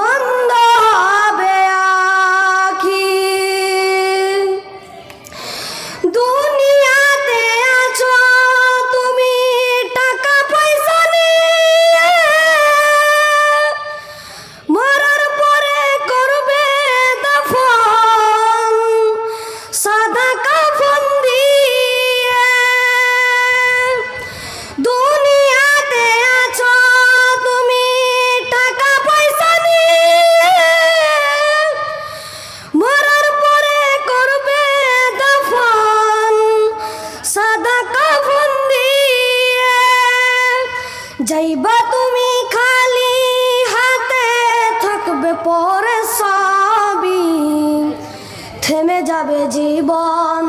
বন্ধ হবে আখি। দুনিয়াতে আছো তুমি টাকা পয়সা নিয়ে, মরার পরে করবে দাফন সাদা কাফন দিয়ে। দুনিয়াতে আছো তুমি টাকা পয়সা নিয়ে, মরার পরে করবে দাফন সাদা কাফন দিয়ে। যাইবা তুমি খালি হাতে, থাকবে পরে সবই, থেমে যাবে জীবন।